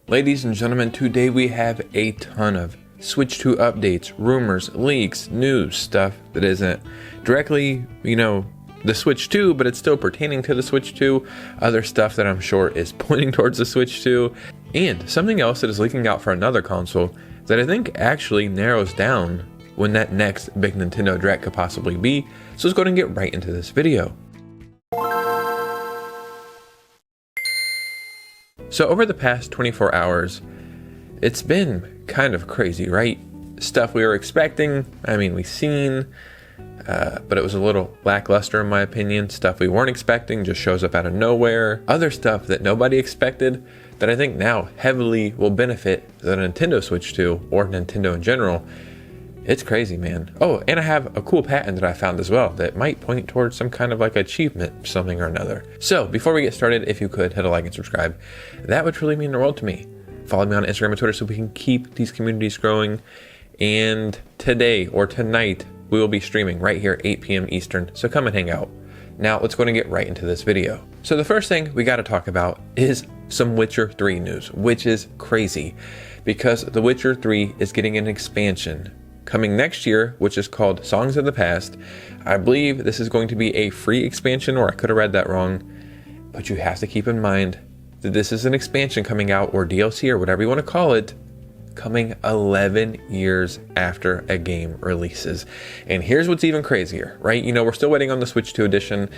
Ladies and gentlemen, today we have a ton of Switch 2 updates, rumors, leaks, news, stuff that isn't directly, the Switch 2, but it's still pertaining to the Switch 2, other stuff that I'm sure is pointing towards the Switch 2, and something else that is leaking out for another console that I think actually narrows down when that next big Nintendo Direct could possibly be. So let's go ahead and get right into this video. So over the past 24 hours, it's been kind of crazy, right? Stuff we were expecting, we've seen, but it was a little lackluster in my opinion. Stuff we weren't expecting just shows up out of nowhere. Other stuff that nobody expected that I think now heavily will benefit the Nintendo Switch 2 or Nintendo in general. It's crazy, man. Oh, and I have a cool patent that I found as well that might point towards some kind of achievement, something or another. So before we get started, if you could hit a like and subscribe, that would truly mean the world to me. Follow me on Instagram and Twitter so we can keep these communities growing. And today or tonight, we will be streaming right here at 8 p.m. Eastern, so come and hang out. Now let's go and get right into this video. So the first thing we got to talk about is some Witcher 3 news, which is crazy because The Witcher 3 is getting an expansion coming next year, which is called Songs of the Past. I believe this is going to be a free expansion, or I could have read that wrong, but you have to keep in mind that this is an expansion coming out, or DLC, or whatever you want to call it, coming 11 years after a game releases. And here's what's even crazier, right? We're still waiting on the Switch 2 edition.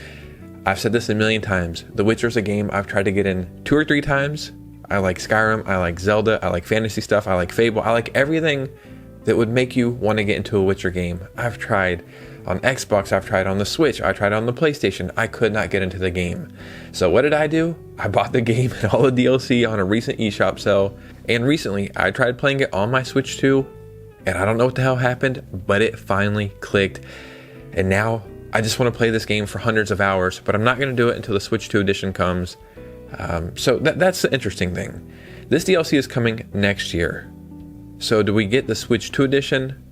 I've said this a million times. The Witcher's a game I've tried to get in 2 or 3 times. I like Skyrim, I like Zelda, I like fantasy stuff, I like Fable, I like everything that would make you want to get into a Witcher game. I've tried on Xbox, I've tried on the Switch, I tried on the PlayStation. I could not get into the game. So what did I do? I bought the game and all the DLC on a recent eShop sale. And recently, I tried playing it on my Switch 2, and I don't know what the hell happened, but it finally clicked. And now, I just want to play this game for hundreds of hours, but I'm not going to do it until the Switch 2 edition comes. So that's the interesting thing. This DLC is coming next year. So do we get the Switch 2 edition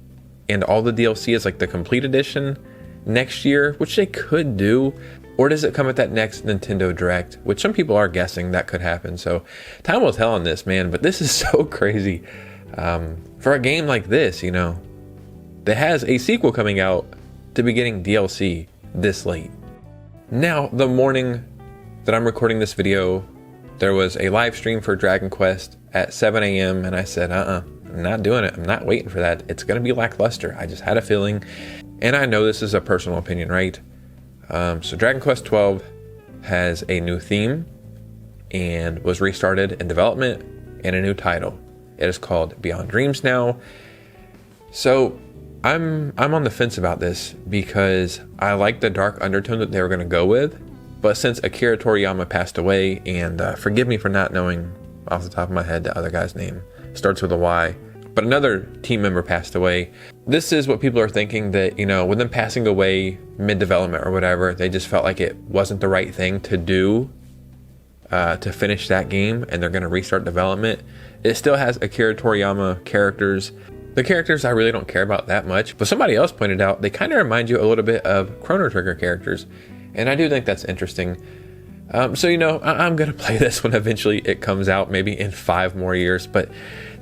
and all the DLC is the complete edition next year, which they could do? Or does it come at that next Nintendo Direct, which some people are guessing that could happen. So time will tell on this, man, but this is so crazy. For a game like this, that has a sequel coming out, to be getting DLC this late. Now, the morning that I'm recording this video, there was a live stream for Dragon Quest at 7 a.m. and I said, I'm not doing it. I'm not waiting for that. It's going to be lackluster. I just had a feeling. And I know this is a personal opinion, right? So Dragon Quest 12 has a new theme and was restarted in development and a new title. It is called Beyond Dreams now. So I'm on the fence about this because I like the dark undertone that they were going to go with. But since Akira Toriyama passed away, and forgive me for not knowing off the top of my head the other guy's name, starts with a Y, but another team member passed away. This is what people are thinking, that with them passing away mid-development or whatever, they just felt like it wasn't the right thing to do to finish that game, and they're going to restart development. It still has Akira Toriyama characters. The characters I really don't care about that much, but somebody else pointed out they kind of remind you a little bit of Chrono Trigger characters, and I do think that's interesting. So I'm gonna play this when eventually it comes out, maybe in 5 more years, but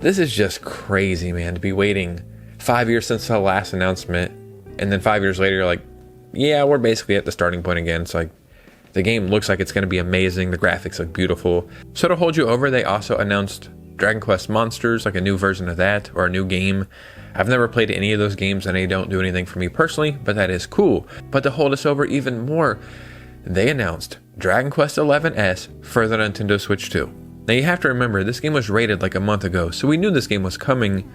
this is just crazy, man, to be waiting 5 years since the last announcement, and then 5 years later you're like, yeah, we're basically at the starting point again. It's the game looks like it's gonna be amazing, the graphics look beautiful. So to hold you over, they also announced Dragon Quest Monsters, a new version of that, or a new game. I've never played any of those games and they don't do anything for me personally, but that is cool. But to hold us over even more, they announced Dragon Quest XI-S for the Nintendo Switch 2. Now you have to remember, this game was rated a month ago, so we knew this game was coming,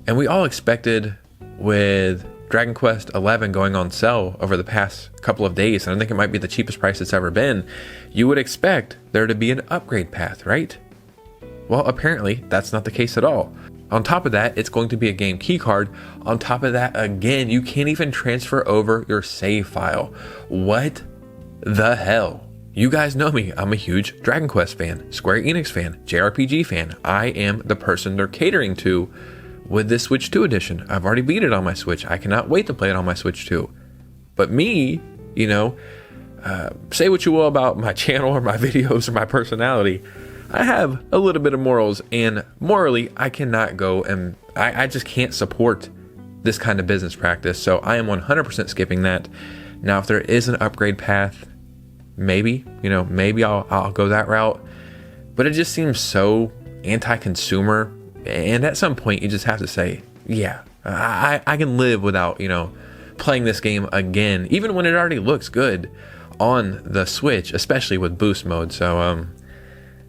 and we all expected, with Dragon Quest XI going on sale over the past couple of days, and I think it might be the cheapest price it's ever been, you would expect there to be an upgrade path, right? Well, apparently that's not the case at all. On top of that, it's going to be a game keycard. On top of that, again, you can't even transfer over your save file. What the hell? You guys know me. I'm a huge Dragon Quest fan, Square Enix fan, JRPG fan. I am the person they're catering to with this Switch 2 edition. I've already beat it on my Switch. I cannot wait to play it on my Switch 2. But me, say what you will about my channel or my videos or my personality, I have a little bit of morals, and morally, I cannot go and I just can't support this kind of business practice. So I am 100% skipping that. Now, if there is an upgrade path, maybe I'll go that route. But it just seems so anti-consumer. And at some point, you just have to say, yeah, I can live without, playing this game again, even when it already looks good on the Switch, especially with boost mode. So,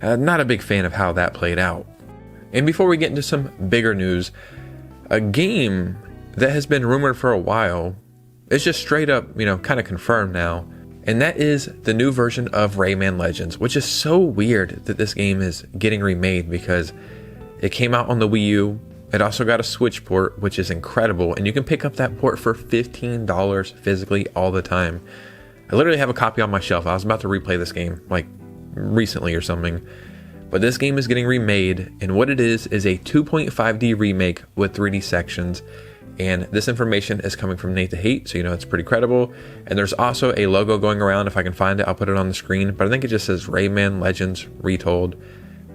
not a big fan of how that played out. And before we get into some bigger news, a game that has been rumored for a while is just straight up, kind of confirmed now. And that is the new version of Rayman Legends, which is so weird that this game is getting remade because it came out on the Wii U. It also got a Switch port, which is incredible. And you can pick up that port for $15 physically all the time. I literally have a copy on my shelf. I was about to replay this game like recently or something. But this game is getting remade. And what it is a 2.5D remake with 3D sections. And this information is coming from Nate the Hate, so it's pretty credible. And there's also a logo going around. If I can find it, I'll put it on the screen. But I think it just says Rayman Legends Retold.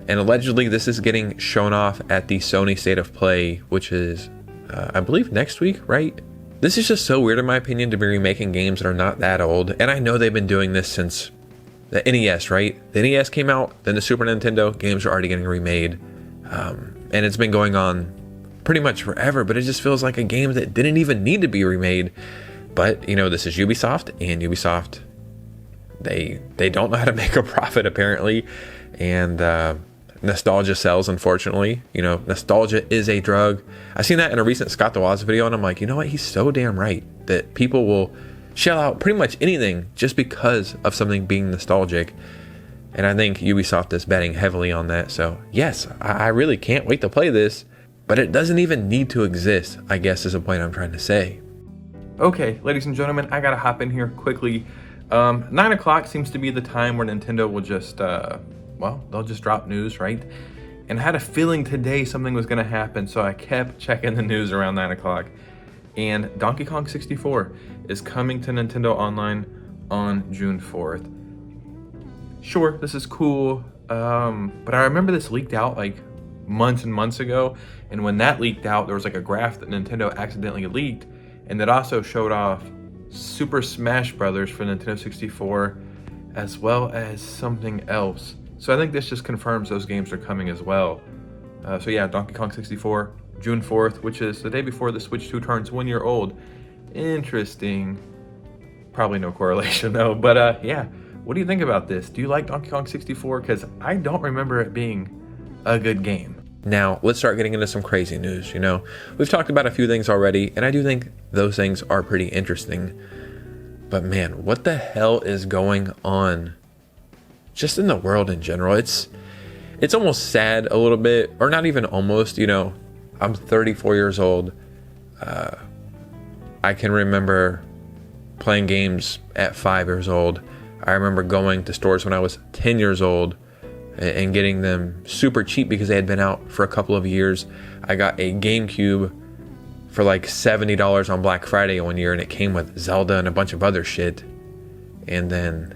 And allegedly, this is getting shown off at the Sony State of Play, which is, I believe, next week, right? This is just so weird, in my opinion, to be remaking games that are not that old. And I know they've been doing this since the NES, right? The NES came out, then the Super Nintendo, games are already getting remade. And it's been going on pretty much forever, but it just feels like a game that didn't even need to be remade. But, this is Ubisoft, and Ubisoft, they don't know how to make a profit, apparently. And, nostalgia sells, unfortunately. Nostalgia is a drug. I seen that in a recent Scott the Woz video, and I'm like, you know what? He's so damn right that people will shell out pretty much anything just because of something being nostalgic. And I think Ubisoft is betting heavily on that. So yes, I really can't wait to play this, but it doesn't even need to exist, I guess is the point I'm trying to say. Okay, ladies and gentlemen, I gotta hop in here quickly. 9 o'clock seems to be the time where Nintendo will just, they'll just drop news, right? And I had a feeling today something was going to happen, so I kept checking the news around 9 o'clock. And Donkey Kong 64 is coming to Nintendo Online on June 4th. Sure, this is cool, but I remember this leaked out like months and months ago, and when that leaked out, there was like a graph that Nintendo accidentally leaked, and that also showed off Super Smash Brothers for Nintendo 64, as well as something else. So I think this just confirms those games are coming as well. So yeah, Donkey Kong 64, June 4th, which is the day before the Switch 2 turns 1 year old. Interesting. Probably no correlation though, but yeah. What do you think about this? Do you like Donkey Kong 64? Because I don't remember it being a good game. Now, let's start getting into some crazy news, We've talked about a few things already, and I do think those things are pretty interesting. But man, what the hell is going on just in the world in general? It's almost sad a little bit, or not even almost, I'm 34 years old. I can remember playing games at 5 years old. I remember going to stores when I was 10 years old and getting them super cheap because they had been out for a couple of years. I got a GameCube for like $70 on Black Friday one year, and it came with Zelda and a bunch of other shit. And then,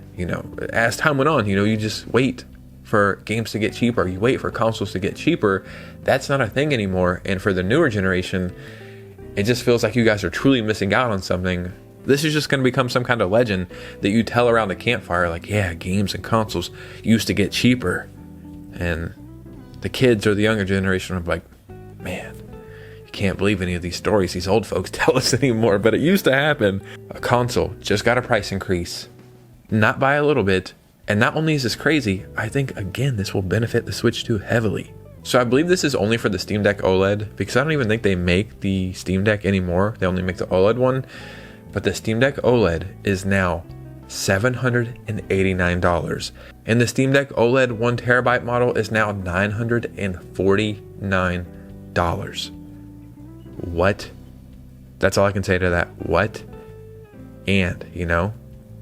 as time went on, you just wait for games to get cheaper. You wait for consoles to get cheaper. That's not a thing anymore. And for the newer generation, it just feels like you guys are truly missing out on something. This is just going to become some kind of legend that you tell around the campfire, like, yeah, games and consoles used to get cheaper. And the kids or the younger generation are like, man, you can't believe any of these stories these old folks tell us anymore, but it used to happen. A console just got a price increase, not by a little bit. And not only is this crazy, I think, again, this will benefit the Switch 2 heavily. So I believe this is only for the Steam Deck OLED, because I don't even think they make the Steam Deck anymore. They only make the OLED one. But the Steam Deck OLED is now $789. And the Steam Deck OLED 1TB model is now $949. What? That's all I can say to that. What? And,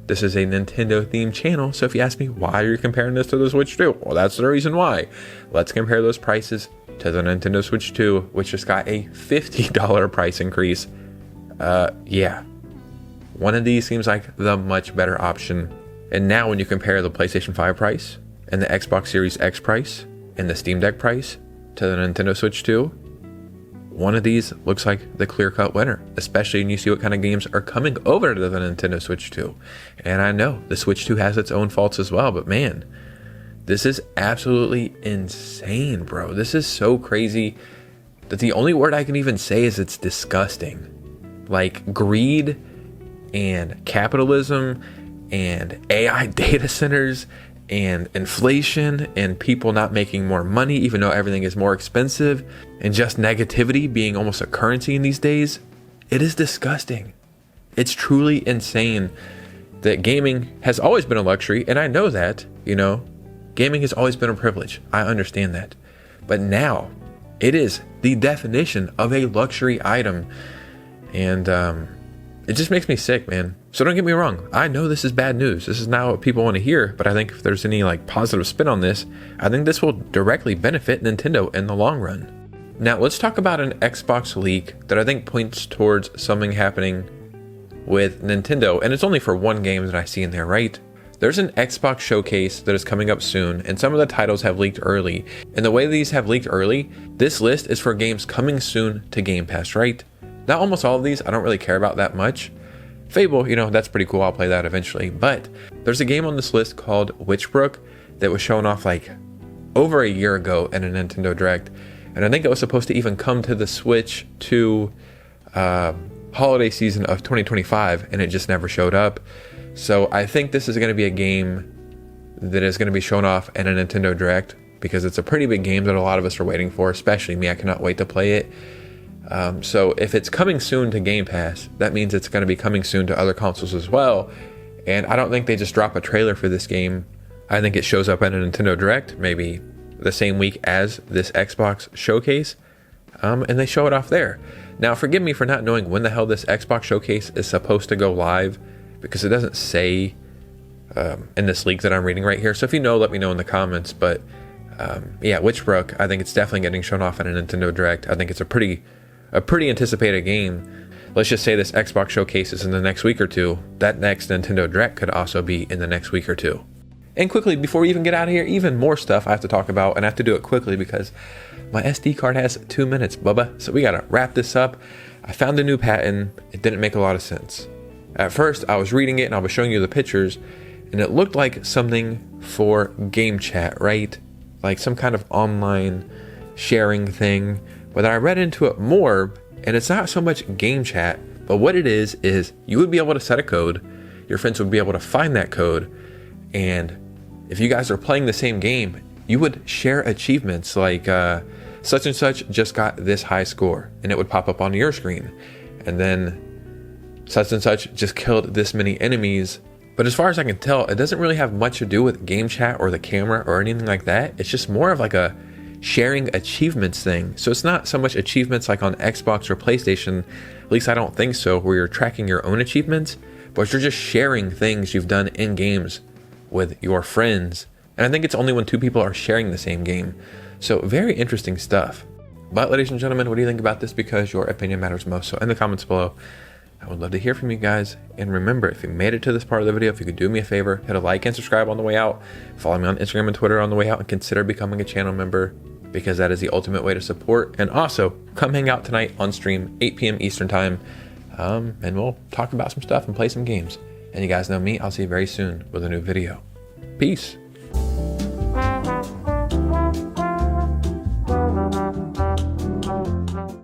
this is a Nintendo themed channel. So if you ask me, why are you comparing this to the Switch 2? Well, that's the reason why. Let's compare those prices to the Nintendo Switch 2, which just got a $50 price increase. Yeah. One of these seems like the much better option. And now when you compare the PlayStation 5 price and the Xbox Series X price and the Steam Deck price to the Nintendo Switch 2, one of these looks like the clear-cut winner, especially when you see what kind of games are coming over to the Nintendo Switch 2. And I know the Switch 2 has its own faults as well, but man, this is absolutely insane, bro. This is so crazy that the only word I can even say is it's disgusting. Like greed and capitalism and AI data centers and inflation and people not making more money even though everything is more expensive, and just negativity being almost a currency in these days. It is disgusting. It's truly insane that gaming has always been a luxury, and I know that, gaming has always been a privilege. I understand that. But now it is the definition of a luxury item, and it just makes me sick, man. So don't get me wrong. I know this is bad news. This is not what people want to hear, but I think if there's any positive spin on this, I think this will directly benefit Nintendo in the long run. Now let's talk about an Xbox leak that I think points towards something happening with Nintendo, and it's only for one game that I see in there, right? There's an Xbox showcase that is coming up soon, and some of the titles have leaked early. And the way these have leaked early, this list is for games coming soon to Game Pass, right? Not almost all of these I don't really care about that much. Fable, that's pretty cool. I'll play that eventually. But there's a game on this list called Witchbrook that was shown off over a year ago in a Nintendo Direct. And I think it was supposed to even come to the Switch 2 holiday season of 2025, and it just never showed up. So I think this is going to be a game that is going to be shown off in a Nintendo Direct because it's a pretty big game that a lot of us are waiting for, especially me. I cannot wait to play it. So if it's coming soon to Game Pass, that means it's going to be coming soon to other consoles as well. And I don't think they just drop a trailer for this game. I think it shows up at a Nintendo Direct, maybe the same week as this Xbox showcase, and they show it off there. Now, forgive me for not knowing when the hell this Xbox showcase is supposed to go live, because it doesn't say in this leak that I'm reading right here. So if you know, let me know in the comments. But yeah, Witchbrook, I think it's definitely getting shown off at a Nintendo Direct. I think it's a pretty anticipated game. Let's just say this Xbox showcase is in the next week or two. That next Nintendo Direct could also be in the next week or two. And quickly, before we even get out of here, even more stuff I have to talk about, and I have to do it quickly because my SD card has 2 minutes, bubba. So we gotta wrap this up. I found a new patent. It didn't make a lot of sense. At first, I was reading it and I was showing you the pictures, and it looked like something for game chat, right? Like some kind of online sharing thing. But then I read into it more, and it's not so much game chat, but what it is you would be able to set a code, your friends would be able to find that code, and if you guys are playing the same game, you would share achievements like such and such just got this high score, and it would pop up on your screen. And then such and such just killed this many enemies. But as far as I can tell, it doesn't really have much to do with game chat or the camera or anything like that. It's just more of a sharing achievements thing. So it's not so much achievements like on Xbox or PlayStation, at least I don't think so, where you're tracking your own achievements, but you're just sharing things you've done in games with your friends. And I think it's only when two people are sharing the same game. So very interesting stuff. But ladies and gentlemen, what do you think about this? Because your opinion matters most. So in the comments below, I would love to hear from you guys. And remember, if you made it to this part of the video, if you could do me a favor, hit a like and subscribe on the way out. Follow me on Instagram and Twitter on the way out, and consider becoming a channel member, because that is the ultimate way to support. And also, come hang out tonight on stream, 8 p.m. Eastern time, and we'll talk about some stuff and play some games. And you guys know me, I'll see you very soon with a new video. Peace.